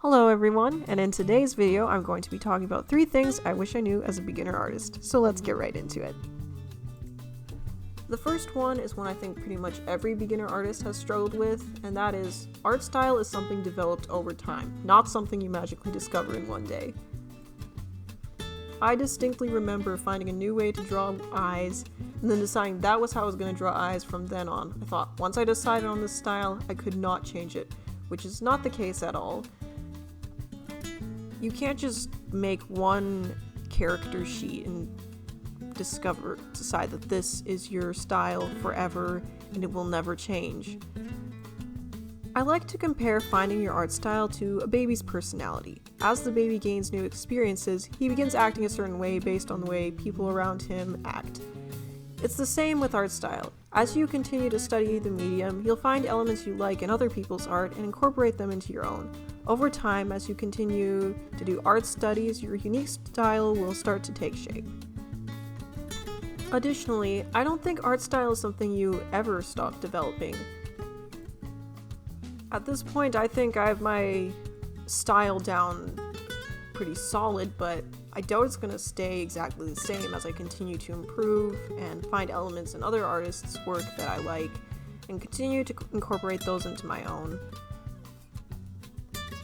Hello everyone, and in today's video I'm going to be talking about 3 things I wish I knew as a beginner artist, so let's get right into it. The first one is one I think pretty much every beginner artist has struggled with, and that is, art style is something developed over time, not something you magically discover in one day. I distinctly remember finding a new way to draw eyes, and then deciding that was how I was going to draw eyes from then on. I thought, once I decided on this style, I could not change it, which is not the case at all. You can't just make one character sheet and decide that this is your style forever and it will never change. I like to compare finding your art style to a baby's personality. As the baby gains new experiences, he begins acting a certain way based on the way people around him act. It's the same with art style. As you continue to study the medium, you'll find elements you like in other people's art and incorporate them into your own. Over time, as you continue to do art studies, your unique style will start to take shape. Additionally, I don't think art style is something you ever stop developing. At this point, I think I have my style down pretty solid, but I doubt it's going to stay exactly the same as I continue to improve and find elements in other artists' work that I like and continue to incorporate those into my own.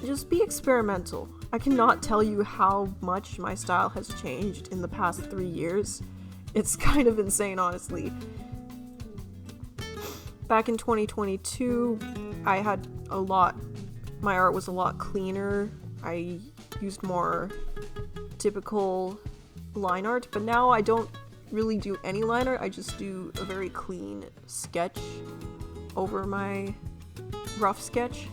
Just be experimental. I cannot tell you how much my style has changed in the past 3 years. It's kind of insane, honestly. Back in 2022, my art was a lot cleaner. I used more typical line art, but now I don't really do any line art. I just do a very clean sketch over my rough sketch.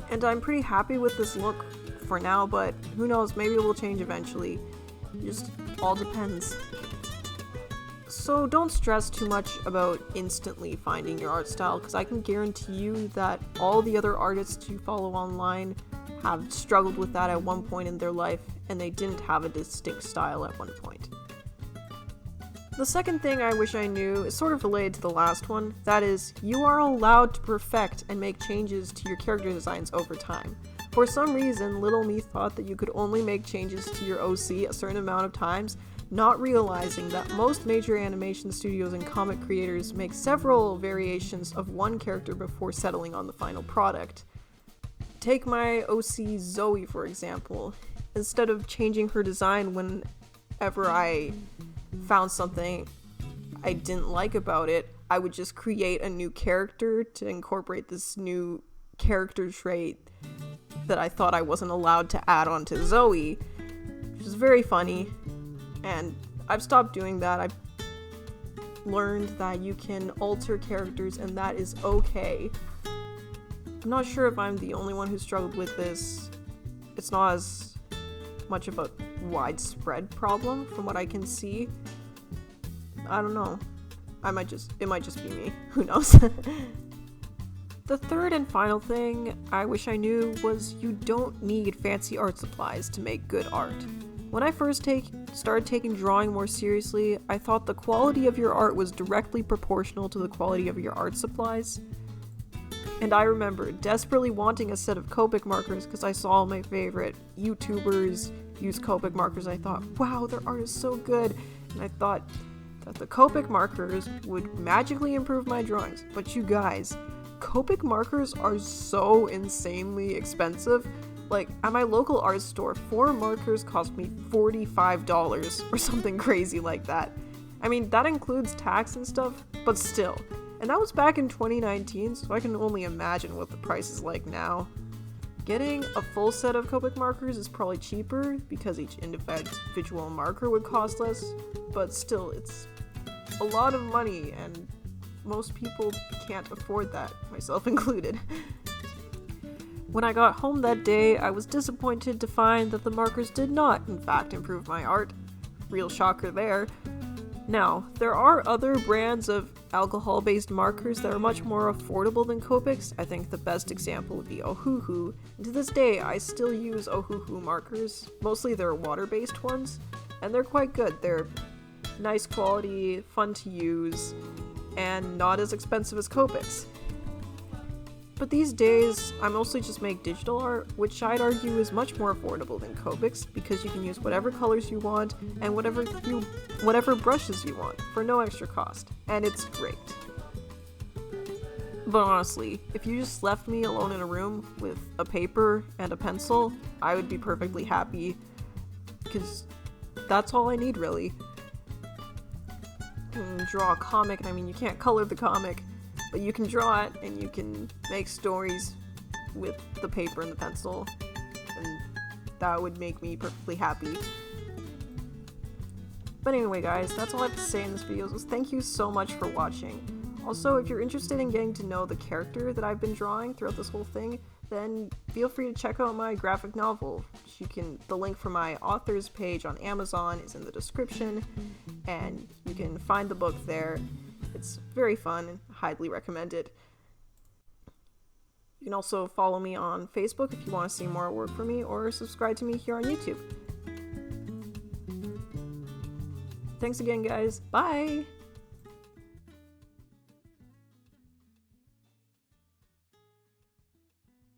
And I'm pretty happy with this look for now, but who knows, maybe it will change eventually. It just all depends. So don't stress too much about instantly finding your art style, because I can guarantee you that all the other artists you follow online have struggled with that at one point in their life, and they didn't have a distinct style at one point. The second thing I wish I knew is sort of related to the last one. That is, you are allowed to perfect and make changes to your character designs over time. For some reason, little me thought that you could only make changes to your OC a certain amount of times, not realizing that most major animation studios and comic creators make several variations of one character before settling on the final product. Take my OC Zoe, for example. Instead of changing her design whenever I found something I didn't like about it, I would just create a new character to incorporate this new character trait that I thought I wasn't allowed to add on to Zoe, which is very funny, and I've stopped doing that. I've learned that you can alter characters and that is okay. I'm not sure if I'm the only one who struggled with this. It's not as much of a widespread problem from what I can see. I don't know. It might just be me. Who knows? The third and final thing I wish I knew was you don't need fancy art supplies to make good art. When I first started taking drawing more seriously, I thought the quality of your art was directly proportional to the quality of your art supplies. And I remember desperately wanting a set of Copic markers because I saw my favorite YouTubers use Copic markers. I thought, wow, their art is so good. And I thought that the Copic markers would magically improve my drawings. But you guys, Copic markers are so insanely expensive. Like, at my local art store, 4 markers cost me $45 or something crazy like that. I mean, that includes tax and stuff, but still. And that was back in 2019, so I can only imagine what the price is like now. Getting a full set of Copic markers is probably cheaper because each individual marker would cost less, but still, it's a lot of money and most people can't afford that, myself included. When I got home that day, I was disappointed to find that the markers did not, in fact, improve my art. Real shocker there. Now, there are other brands of alcohol-based markers that are much more affordable than Copics. I think the best example would be Ohuhu. And to this day, I still use Ohuhu markers. Mostly they're water-based ones, and they're quite good. They're nice quality, fun to use, and not as expensive as Copics. But these days, I mostly just make digital art, which I'd argue is much more affordable than Copics because you can use whatever colors you want and whatever brushes you want for no extra cost, and it's great. But honestly, if you just left me alone in a room with a paper and a pencil, I would be perfectly happy, because that's all I need, really. You can draw a comic, and I mean, you can't color the comic, but you can draw it, and you can make stories with the paper and the pencil, and that would make me perfectly happy. But anyway, guys, that's all I have to say in this video, so thank you so much for watching. Also, if you're interested in getting to know the character that I've been drawing throughout this whole thing, then feel free to check out my graphic novel. The link for my author's page on Amazon is in the description, and you can find the book there. It's very fun and highly recommend it. You can also follow me on Facebook if you want to see more work from me, or subscribe to me here on YouTube. Thanks again, guys. Bye!